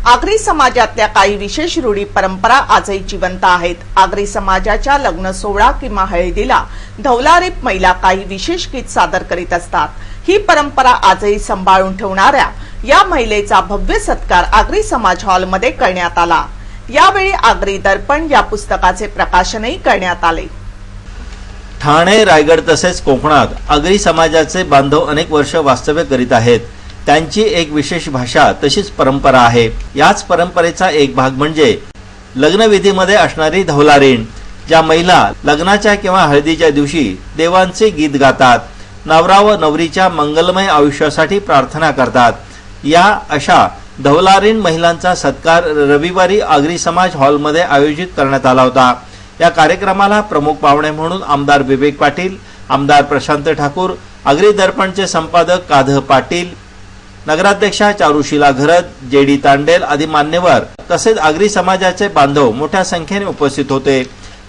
आगरी समाजातल्या काही विशेष रूढी परंपरा आजही जिवंत आहेत। आगरी समाजाच्या लग्न सोहळा किंवा हळदीला धवलारीप महिला काही विशेष गीत सादर करीत असतात। ही परंपरा आजही सांभाळून ठेवणाऱ्या या महिलेचा भव्य सत्कार आगरी समाज हॉलमध्ये करण्यात आला। यावेळी आगरी दर्पण या पुस्तकाचे प्रकाशनही करण्यात आले। ठाणे, रायगड तसेच कोकणात आगरी समाजाचे बांधव अनेक वर्ष वास्तव्य करीत आहेत। त्यांची एक विशेष भाषा तशीच परंपरा आहे। याच परंपरेचा एक भाग म्हणजे लग्नविधीमध्ये असणारी धवलारीण, ज्या महिला लग्नाच्या किंवा हळदीच्या दिवशी देवांचे गीत गातात, नवरा व नवरीच्या मंगलमय आयुष्यासाठी प्रार्थना करतात। या अशा धवलारीण महिलांचा सत्कार रविवारी आगरी समाज हॉलमध्ये आयोजित करण्यात आला होता। या कार्यक्रमाला प्रमुख पाहुणे म्हणून आमदार विवेक पाटील, आमदार प्रशांत ठाकूर, आगरी दर्पणचे संपादक कादह पाटील, नगराध्यक्षा चारुशीला घरत, जेडी तांडेल आदी मान्यवर तसेच आगरी समाजाचे बांधव मोठ्या संख्येने उपस्थित होते।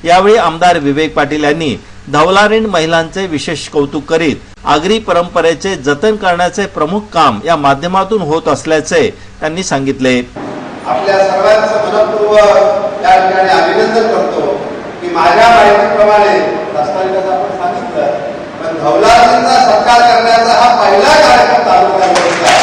यावेळी आमदार विवेक पाटील यांनी धवलारीण महिलांचे विशेष कौतुक करीत आगरी परंपरेचे जतन करण्याचे प्रमुख काम या माध्यमातून होत असल्याचे त्यांनी सांगितले। आपल्या सर्वांचं मनपूर्वक या ठिकाणी अभिनंदन करतो की माझ्या माहितीप्रमाणे प्रास्ताविकात आपण सांगितलं, पण धवलारींचा सत्कार करण्याचा हा पहिला कार्यक्रम तालुक्याचा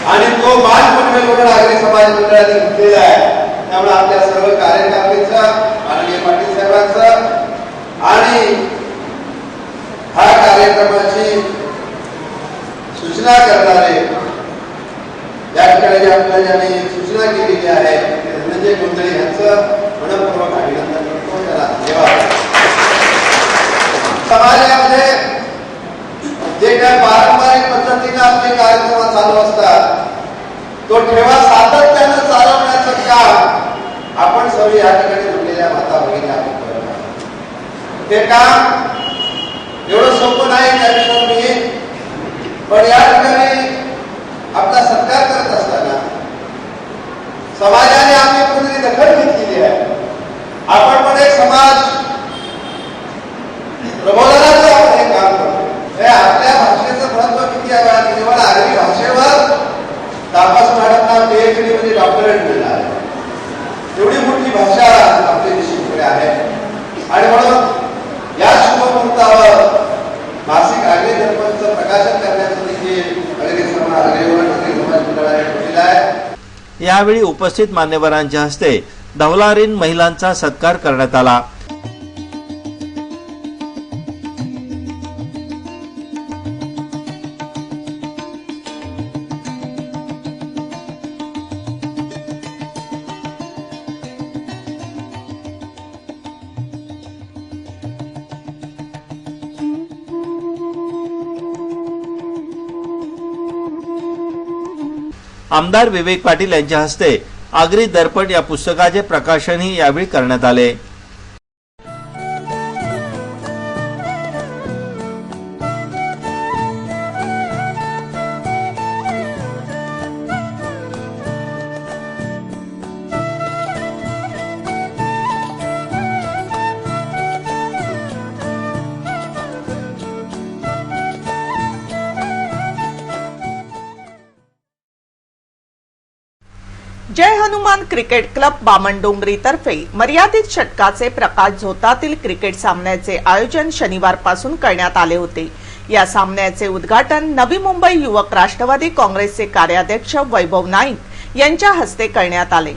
आणि तो मान म्हणून आगरी समाज मंडळाने घेतलेला आहे। त्यामुळे आपल्या सर्व कार्यकारिणीचा, माननीय पाटील साहेबांचा आणि हा कार्यक्रमाची सूचना करणारे या ठिकाणी आपल्याला सूचना केलेली आहे धनंजय गोंधळे यांचं मनपूर्वक अभिनंदन करतो। त्याला धन्यवाद। समाजामध्ये जे काही पारंपरिक पद्धतीने आपले कार्यक्रम चालू असतात तो ठेवा सातत्यानं चालवण्याचं काम आपण सर्व या ठिकाणी जुळलेल्या माता भगिनी आपण करत आहोत। ते काम एवढं सोपं नाही त्या विषयावर पण या ठिकाणी आपला सत्कार करत असताना समाजाने आपली पूर्ण दखल घेतलेली आहे। आपण पण एक समाज प्रबोधनाचं आपण हे काम करतो। आपल्या भाषेचं महत्व किती आहे, केवळ आगरी भाषेवर तापस मॅडमना पीएचडी मध्ये डॉक्टरेट मिळाला, एवढी मोठी भाषा आपली देशाकडे आहे। आणि म्हणून या शुभमुहूर्तावर मासिक आगरी दर्पणचं प्रकाशन करण्याचं देखील आगरी समाज मंडळाने ठरवलेलं आहे। यावेळी उपस्थित मान्यवरांच्या हस्ते धवलारीण महिलांचा सत्कार करण्यात आला। आमदार विवेक पाटील यांच्या हस्ते आगरी दर्पण या पुस्तकाचे प्रकाशनही यावेळी करण्यात आले। जय हनुमान क्रिकेट क्लब बामणडोंगरी तर्फे मर्यादित षटकाचे प्रकाश झोतातील क्रिकेट सामन्याचे आयोजन शनिवारपासून करण्यात आले होते। या सामन्याचे उद्घाटन नवी मुंबई युवक राष्ट्रवादी काँग्रेसचे कार्याध्यक्ष वैभव नाईक यांच्या हस्ते करण्यात आले।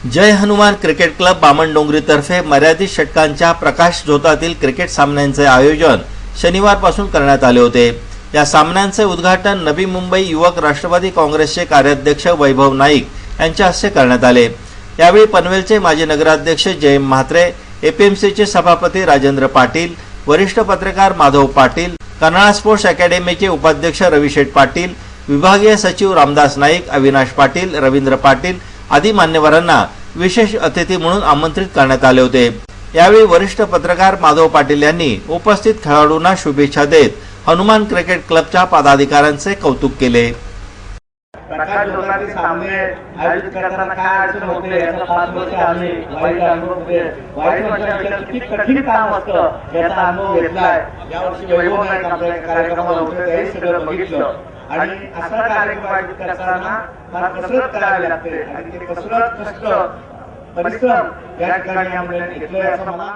जय हनुमान क्रिकेट क्लब बामणडोंगरी तर्फे मर्यादित षटकांच्या प्रकाश झोतातील क्रिकेट सामन्यांचे आयोजन शनिवारपासून करण्यात आले होते। या सामन्यांचे उद्घाटन नवी मुंबई युवक राष्ट्रवादी काँग्रेसचे कार्याध्यक्ष वैभव नाईक यांच्या हस्ते करण्यात आले। यावेळी पनवेलचे माजी नगराध्यक्ष जयम म्हात्रे, एपीएमसीचे सभापती राजेंद्र पाटील, वरिष्ठ पत्रकार माधव पाटील, कर्नाळा स्पोर्ट्स अकॅडमीचे उपाध्यक्ष रविशेठ पाटील, विभागीय सचिव रामदास नाईक, अविनाश पाटील, रवींद्र पाटील आदी मान्यवरांना विशेष अतिथी म्हणून आमंत्रित करण्यात आले होते। यावेळी वरिष्ठ पत्रकार माधव पाटील यांनी उपस्थित खेळाडूंना शुभेच्छा देत हनुमान क्रिकेट क्लबच्या पदाधिकाऱ्यांचे कौतुक केले। प्रकाश झोताचे सामने आयोजित करताना काय अडचण होते याचा 5 वर्ष आम्ही वाईट वर्षापेक्षा किती कठीण काम असतं याचा अनुभव घेतलाय। यावर्षी वैभव नाईक आपल्या कार्यक्रमाला होते, ते सगळं बघितलं आणि असा कार्यक्रम आयोजित करताना फार कसरत करावी लागते आणि ते कसरत कष्ट परिश्रम या ठिकाणी आपण घेतले असं मला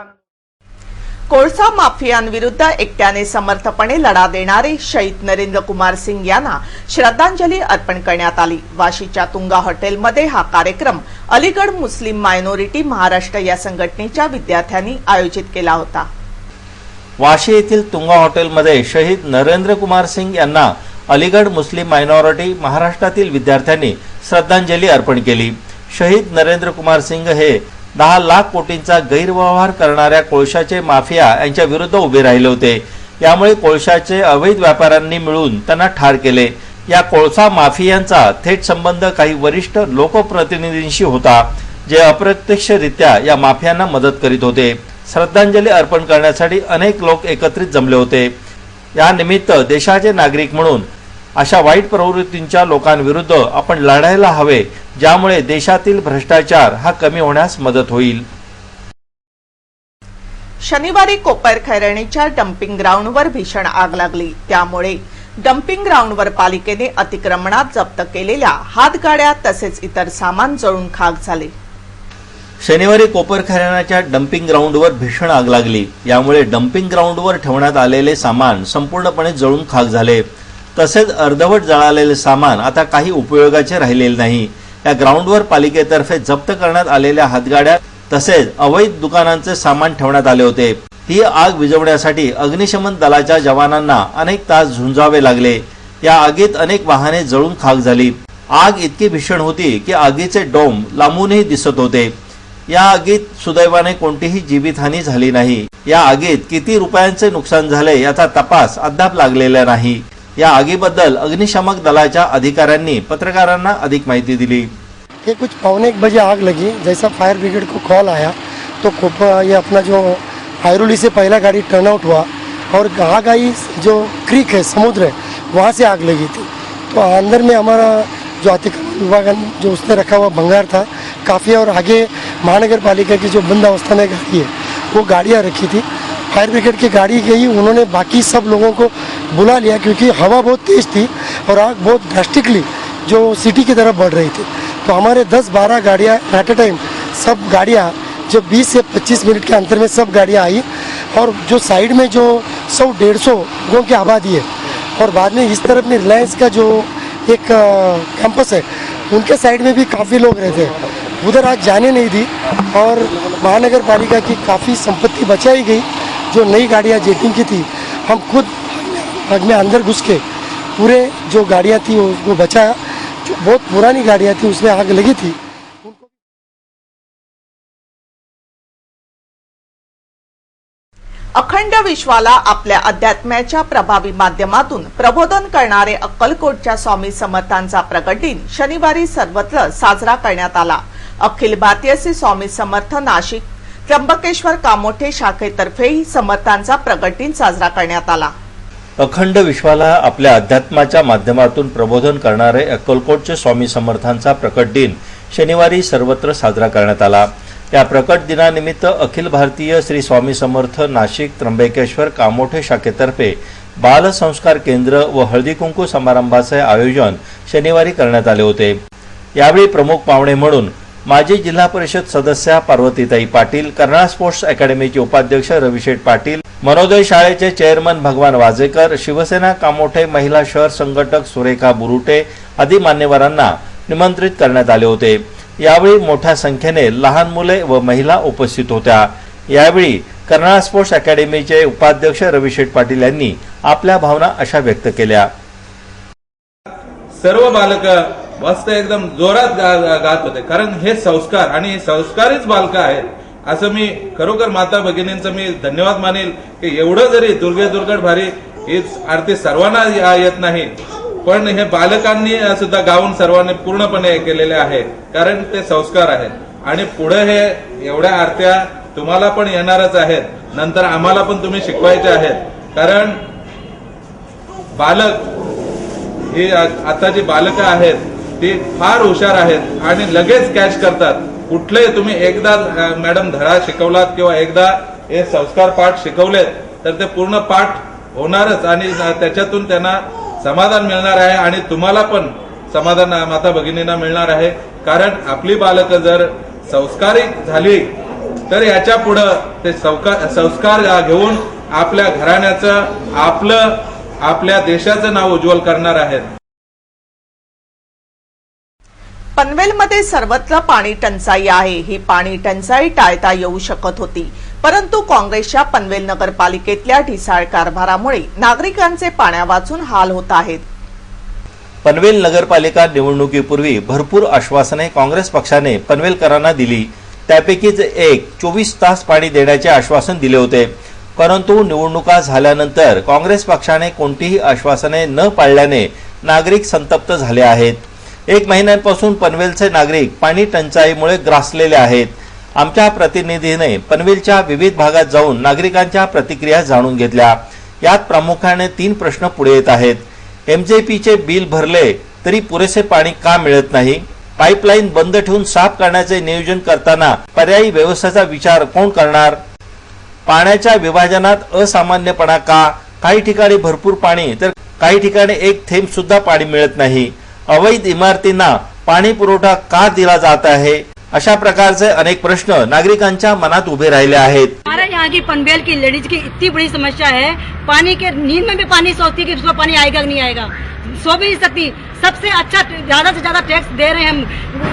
कोळसा माफियांविरुद्ध एकट्याने समर्थपणे लढा देणारे शहीद नरेंद्र कुमार सिंग यांना श्रद्धांजली अर्पण करण्यात आली। वाशीच्या तुंगा हॉटेलमध्ये हा कार्यक्रम अलीगड मुस्लिम मायनॉरिटी महाराष्ट्र या संघटनेच्या विद्यार्थ्यांनी आयोजित केला होता। वाशी येथील तुंगा हॉटेलमध्ये शहीद नरेंद्र कुमार सिंग यांना अलीगड मुस्लिम मायनॉरिटी महाराष्ट्रातील विद्यार्थ्यांनी श्रद्धांजली अर्पण केली। शहीद नरेंद्र कुमार सिंग हे 10 लाख कोटींचा गैरव्यवहार करणाऱ्या कोळशाचे माफिया यांच्या विरुद्ध उभे राहिले होते। यामुळे कोळशाचे अवैध व्यापाऱ्यांनी मिळून त्यांना ठार केले। या कोळसा माफियांचा थेट संबंध काही वरिष्ठ लोकप्रतिनिधींशी होता, जे अप्रत्यक्षरित्या या माफियांना मदत करीत होते। श्रद्धांजली अर्पण करण्यासाठी अनेक लोक एकत्रित जमले होते। या निमित्त देशाचे नागरिक म्हणून अशा वाईट प्रवृत्तींच्या लोकांविरुद्ध आपण लढायला हवे, ज्यामुळे देशातील भ्रष्टाचार हा कमी होण्यास मदत होईल। शनिवारी कोपर खैरणीच्या डम्पिंग ग्राउंडवर भीषण आग लागली। त्यामुळे डम्पिंग ग्राउंडवर पालिकेने अतिक्रमणात जप्त केलेल्या हातगाड्या तसेच इतर सामान जळून खाक झाले। शनिवारी कोपर खैराण्याच्या डम्पिंग ग्राउंडवर भीषण आग लागली। यामुळे डम्पिंग ग्राउंडवर ठेवण्यात आलेले सामान संपूर्णपणे जळून खाक झाले। तसेच अर्धवट जळालेले सामान आता काही उपयोगाचे राहिलेले नाही। या ग्राउंडवर पालिकेतर्फे जप्त करण्यात आलेल्या हातगाड्या तसेच अवैध दुकानांचे सामान ठेवण्यात आले होते। ही आग विझवण्यासाठी अग्निशमन दलाच्या जवानांना अनेक तास झुंजावे लागले। या आगीत अनेक वाहने जळून खाक झाली। आग इतकी भीषण होती की आगीचे डोम लांबूनही दिसत होते। या आगीत सुदैवाने कोणतीही जीवितहानी झाली नाही। या आगीत किती रुपयांचे नुकसान झाले याचा तपास अद्याप लागलेला नाही। या आगीबद्दल अग्निशमक दलाच्या अधिकाऱ्यांनी पत्रकारांना अधिक माहिती दिली। ये कुछ 1:15 बजे आग लगी। जैसा फायर ब्रिगेड को कॉल आया तो ये अपना जो आयरोली से पहला गाड़ी टर्न आउट हुआ और आग आई जो क्रीक है, समुद्र है, वहाँ से आग लगी थी। तो अंदर में हमारा जो अतिक्रमण विभाग जो उसने रखा हुआ भंगार था काफ़ी, और आगे महानगर पालिका की जो बंद अवस्था में गाड़ी है वो गाड़ियाँ रखी थी। फायर ब्रिगेड की गाड़ी गई, उन्होंने बाकी सब लोगों को बुला लिया क्योंकि हवा बहुत तेज़ थी और आग बहुत ड्रास्टिकली जो सिटी की तरफ बढ़ रही थी। तो हमारे 10-12 गाड़ियाँ एट ए टाइम, सब गाड़ियाँ जो 20 से 25 मिनट के अंतर में सब गाड़ियाँ आई, और जो साइड में जो 100-150 लोगों की आबादी है, और बाद में इस तरफ में रिलायंस का जो एक कैंपस है उनके साइड में भी काफ़ी लोग रहते हैं, उधर आज जाने नहीं दी। और महानगर पालिका की काफ़ी संपत्ति बचाई गई। जो नई गाड़ियाँ जेटिंग की थी, हम खुद आग में अंदर घुस के पूरे जो गाड़ियाँ थी वो बचाया। जो बहुत पुरानी गाड़ियाँ थी उसमें आग लगी थी। अखंड विश्वाला आपल्या अध्यात्म्याच्या प्रभावी माध्यमातून प्रबोधन करणारे अक्कलकोटच्या स्वामी समर्थांचा प्रकट दिन शनिवारी सर्वत्र साजरा करण्यात आला। अखिल भारतीय श्री स्वामी समर्थ नाशिक त्र्यंबकेश्वर कामोठे शाखेतर्फेही समर्थांचा प्रकट दिन साजरा करण्यात आला। अखंड विश्वाला आपल्या अध्यात्माच्या माध्यमातून प्रबोधन करणारे अक्कलकोटचे स्वामी समर्थांचा प्रकट दिन शनिवारी सर्वत्र साजरा करण्यात आला। या प्रकट दिनानिमित्त अखिल भारतीय श्री स्वामी समर्थ नाशिक त्र्यंबकेश्वर कामोठे शाखेतर्फे बाल संस्कार केंद्र व हळदी कुंकू समारंभाचे आयोजन शनिवारी करण्यात आले होते। यावेळी प्रमुख पाहुणे म्हणून माजी जिल्हा परिषद सदस्या पार्वतीताई पाटील, कर्नाळ स्पोर्ट्स अकॅडमीचे उपाध्यक्ष रविशेठ पाटील, मनोदय शाळेचे चेअरमन भगवान वाजेकर, शिवसेना कामोठे महिला शहर संघटक सुरेखा बुरुटे आदी मान्यवरांना निमंत्रित करण्यात आले होते। यावेळी मोठ्या संख्येने लहान मुले व महिला उपस्थित होत्या। यावेळी कर्नाळ स्पोर्ट्स अकॅडमीचे उपाध्यक्ष रविशेठ पाटील यांनी आपल्या भावना अशा व्यक्त केल्या। सर्व बालक मस्त एकदम जोरात गात होते, कारण हे संस्कार आणि संस्कारीच बालक आहेत असं मी खरोखर माता भगिनींचं मी धन्यवाद मानेल की एवढं जरी दुर्गट भारी ही आरती सर्वांना येत नाही, पण हे बालकांनी सुद्धा गाऊन सर्वांनी पूर्णपणे केलेले आहे, कारण ते संस्कार आहेत। आणि पुढे हे एवढ्या आरत्या तुम्हाला पण येणारच आहेत, नंतर आम्हाला पण तुम्ही शिकवायचे आहेत, कारण बालक ही आता जी बालकं आहेत ती फार हुशार आहेत आणि लगेच कॅच करतात। कुठले तुम्ही एकदा मॅडम धडा शिकवलात किंवा एकदा हे संस्कार पाठ शिकवलेत तर ते पूर्ण पाठ होणारच आणि त्याच्यातून त्यांना समाधान मिळणार आहे आणि तुम्हाला पण समाधान माता भगिनींना मिळणार आहे. कारण आपली बालकं जर संस्कारित झाली तर याच्या पुढं ते संस्कार घेऊन आपल्या घराण्याचं आपल्या देशाचं नाव उज्ज्वल करणार आहेत. पनवेलमध्ये सर्वत्र पाणी टंचाई आहे. ही पाणी टंचाई टाळता येऊ शकत होती, परंतु काँग्रेसच्या पनवेल नगरपालिकेतल्या ढिसाळ कारभारामुळे नागरिकांचे पाण्यावाचून हाल होत आहेत. पनवेल नगरपालिका निवडणुकीपूर्वी भरपूर आश्वासने काँग्रेस पक्षाने पनवेलकरांना दिली. त्यापैकीच एक 24 तास पाणी देण्याचे आश्वासन दिले होते. परंतु निवडणुका झाल्यानंतर काँग्रेस पक्षाने कोणतीही आश्वासने न पाळल्याने नागरिक संतप्त झाले आहेत. 1 महिन्यांपासून पनवेलचे नागरिक पाणी टंचाईमुळे ग्रासलेले आहेत. आमच्या प्रतिनिधीने पनवेलच्या विविध भागात जाऊन नागरिकांच्या प्रतिक्रिया जाणून घेतल्या. यात प्रामुख्याने 3 प्रश्न पुढे येत आहेत. एमजेपीचे बिल भरले तरी पुरेसे पाणी का मिळत नाही? पाईपलाईन बंद ठेवून साफ करण्याचे नियोजन करताना पर्यायी व्यवस्थेचा विचार कोण करणार? पाण्याच्या विभाजनात असामान्यपणा का? काही ठिकाणी भरपूर पाणी तर काही ठिकाणी एक थेंब सुद्धा पाणी मिळत नाही. अवैध इमारतींना पाणी पुरवठा का दिला जात आहे? अशा प्रकारचे अनेक प्रश्न नागरिकांच्या मनात उभे राहिले आहेत. हमारे यहाँ की पनवेल की लेडीज की इतनी बड़ी समस्या है, पानी के नींद में भी पानी सोचती है कि उसको पानी आएगा कि नहीं आएगा, सो भी नहीं सकती. सबसे अच्छा ज्यादा से ज्यादा टैक्स दे रहे हैं हम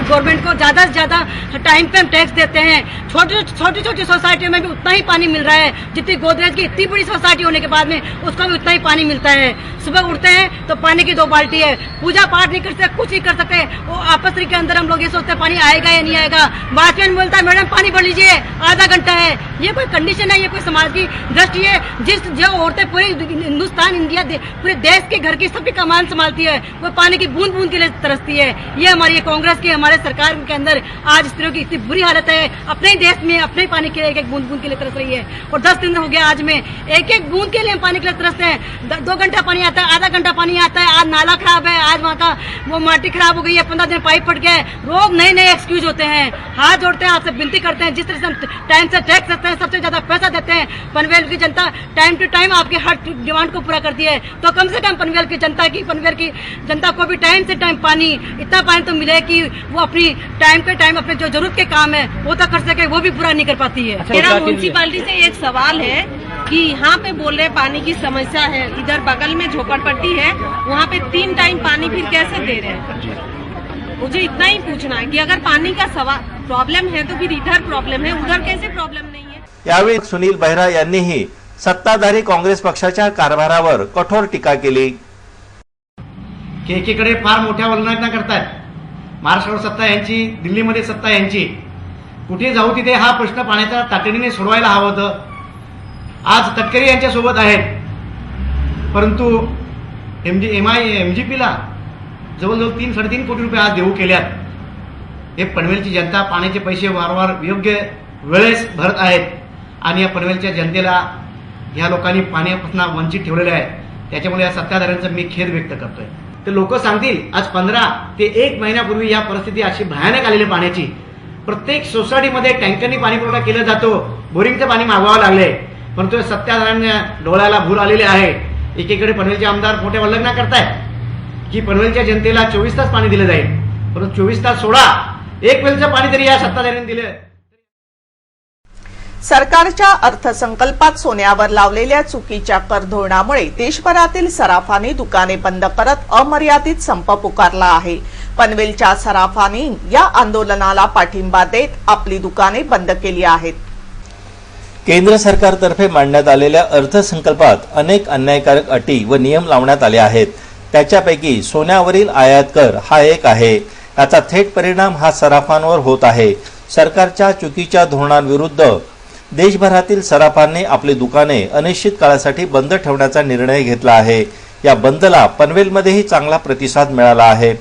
गवर्नमेंट को, ज्यादा से ज्यादा टाइम पे हम टैक्स देते हैं. छोटी सोसाइटी में भी उतना ही पानी मिल रहा है जितनी गोदरेज की इतनी बड़ी सोसाइटी होने के बाद में उसको भी उतना ही पानी मिलता है. सुबह उठते हैं तो पानी की 2 बाल्टी है, पूजा पाठ नहीं कर सकते, कुछ नहीं कर सकते. वो आपस के अंदर हम लोग ये सोचते हैं पानी आएगा या नहीं आएगा. वॉचमैन बोलता है मैडम पानी भर लीजिए, आधा घंटा है. ये कोई कंडीशन है? ये कोई समाज की दृष्टि है? जो औरतें पूरे हिंदुस्तान इंडिया पूरे देश के घर की सबकी कमान संभालती है, वो पानी की बूंद बूंद के लिए तरसती है. ये हमारी कांग्रेस की हमारे सरकार के अंदर आज स्त्रियों की इतनी बुरी हालत है. अपने ही देश में अपने ही पानी के लिए एक बूंद बूंद के लिए तरस रही है. और 10 दिन हो गया आज में एक बूंद के लिए हम पानी के लिए तरसते हैं. 2 घंटा पानी आता है, आधा घंटा पानी आता है. आज नाला खराब है, आज वहाँ का वो माटी खराब हो गई है, 15 दिन पाइप फट गया है. रोज नए नए एक्सक्यूज होते हैं. हाथ जोड़ते हैं, आपसे विनती करते हैं, जिस तरह से हम टाइम से टैक्स देते हैं, सबसे ज्यादा पैसा देते हैं. पनवेल की जनता टाइम टू टाइम आपके हर डिमांड को पूरा करती है. तो कम से कम पनवेल की जनता को भी टाइम से टाइम पानी, इतना पानी तो मिले कि वो अपनी टाइम पे टाइम अपने जो जरूरत के काम है वो तो कर सके, वो भी पूरा नहीं कर पाती है. मेरा म्यूनसिपालिटी से एक सवाल है कि यहाँ पे बोल रहे पानी की समस्या है, इधर बगल में झोपड़पट्टी है, वहाँ पे 3 टाइम पानी फिर कैसे दे रहे हैं? मुझे इतना ही पूछना है कि अगर पानी का प्रॉब्लम है तो फिर इधर प्रॉब्लम है, उधर कैसे प्रॉब्लम नहीं है? यावेळी सुनील बेहरा यांनीही सत्ताधारी काँग्रेस पक्षाच्या कारभारावर कठोर टीका केली. की एकीकडे फार मोठ्या वल्गना करतायत. महाराष्ट्रावर सत्ता यांची, दिल्लीमध्ये सत्ता यांची. कुठे जाऊ तिथे हा प्रश्न पाण्याचा तातडीने सोडवायला हवा होतं. आज तटकरे यांच्या सोबत आहेत, परंतु एमजीपीला जवळजवळ 3-3.5 कोटी रुपये आज देऊ केल्यात. हे पनवेलची जनता पाण्याचे पैसे वारंवार योग्य वेळेस भरत आहेत आणि या पनवेलच्या जनतेला ह्या लोकांनी पाण्यापासून वंचित ठेवलेलं आहे. त्याच्यामुळे या सत्ताधाऱ्यांचा मी खेद व्यक्त करतोय. ते लोक सांगतील आज 15 ते 1 महिन्यापूर्वी या परिस्थिती अशी भयानक आलेली पाण्याची. प्रत्येक सोसायटीमध्ये टँकरनी पाणी पुरवठा केला जातो, बोरिंगचं पाणी मागवावं लागलंय. परंतु सत्ताधाऱ्यांना डोळ्याला भूल आलेली आहे. एकीकडे पनवेलचे आमदार मोठ्या वल्गना करतायत की पनवेलच्या जनतेला 24 तास पाणी दिलं जाईल, परंतु 24 तास सोडा, 1 वेळचं पाणी तरी या सत्ताधाऱ्यांनी दिलं. सरकारच्या अर्थसंकल्पात सोन्यावर लावलेल्या चुकीच्या कर धोरणामुळे देशभरातील सराफांनी दुकाने बंद करत अमर्यादित संप पुकारला आहे. पनवेलच्या सराफांनी या आंदोलनाला पाठिंबा देत आपली दुकाने बंद केली आहेत. केंद्र सरकारतर्फे मांडण्यात आलेल्या अर्थसंकल्पात अनेक अन्यायकारक अटी व नियम लावण्यात आले आहेत. त्याच्यापैकी सोन्यावरील आयात कर हा एक आहे. याचा थेट परिणाम हा सराफांवर होत आहे. सरकारच्या चुकीच्या धोरणांविरुद्ध देशभरातील सराफांनी आपली दुकाने अनिश्चित काळासाठी बंद ठेवण्याचा निर्णय घेतला आहे. या बंदला पनवेलमध्येही चांगला प्रतिसाद मिळाला आहे.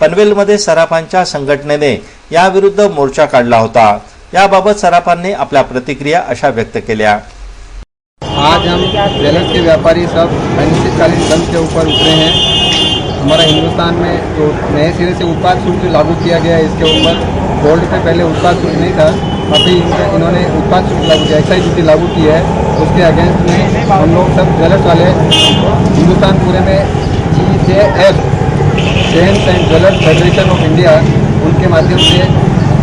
पनवेलमध्ये सराफांच्या संघटनेने याविरुद्ध मोर्चा काढला होता. याबाबत सराफांनी आपल्या प्रतिक्रिया अशा व्यक्त केल्या. आज हम ज्वेलर्स के व्यापारी सब अनिश्चितकालीन बंद के ऊपर उतरे हैं. हमारा हिंदुस्तान में जो नए सिरे से उत्पाद शुल्क लागू किया गया है, इसके ऊपर गोल्ड पे पहले उत्पाद शुल्क नहीं था, अभी इन्होंने उत्पाद शुल्क लागू किया, एक्साइज ड्यूटी लागू की है. उसके अगेंस्ट में हम लोग सब ज्वेलर्स वाले हिंदुस्तान पूरे में SJF James end jewellers federation of India, उनके माध्यम से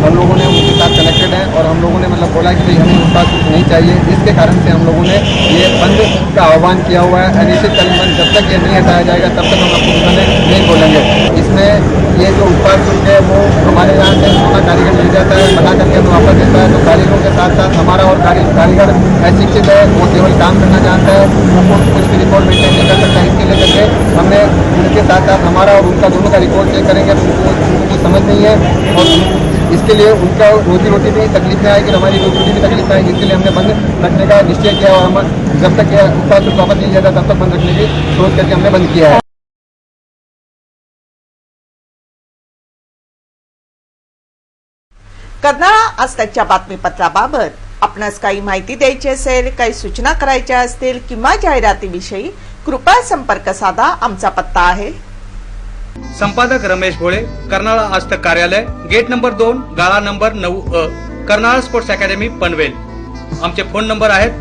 हम लोगों ने उनके साथ कनेक्टेड हैं और हम लोगों ने मतलब बोला कि भाई हमें उत्पाद शुल्क नहीं चाहिए। इसके कारण से हम लोगों ने ये बंद का आह्वान किया हुआ है। अनिश्चितकालीन बंद, जब तक ये नहीं हटाया जाएगा तब तक हम आपको दुकानें नहीं खोलेंगे। इसमें ये जो उत्पाद शुल्क है वो हमारे यहाँ से सोना कारीगर मिल जाता है, बना करके हमें वापस देता है। तो कारीगरों के साथ साथ हमारा और कारीगर अशिक्षित है, वो केवल काम करना चाहता है, वो कुछ भी रिकॉर्ड मेंटेन नहीं कर सकता। इसके लिए करके हमने उनके साथ साथ हमारा और उनका दोनों का रिकॉर्ड चेक करेंगे तो उनको समझ नहीं है और इसके लिए उनका रोजी रोटी भी तकलीफ आएगी, हमारी रोजी रोटी भी तकलीफ आएगी। इसके लिए हमने बंद रखने का निश्चय किया और हम जब तक यह उत्पाद शुल्क वापस नहीं जाता तब तक बंद रखने की सोच करके हमने बंद किया है। कर्नाळा आजतकच्या बातमीपत्राबाबत आपणास काही माहिती द्यायची असेल, काही सूचना करायच्या असतील किंवा जाहिरातीविषयी कृपया संपर्क साधा। आमचा पत्ता आहे संपादक रमेश भोळे, कर्नाळा आजतक कार्यालय, गेट नंबर 2, गाळा number 9A, Karnala sports academy Panvel. आमचे फोन नंबर आहेत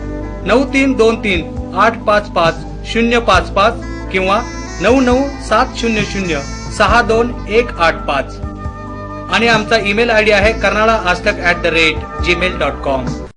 9323855055 किंवा 9970062185 आणि आमचा ईमेल आयडी आहे karnalaaztak@gmail.com।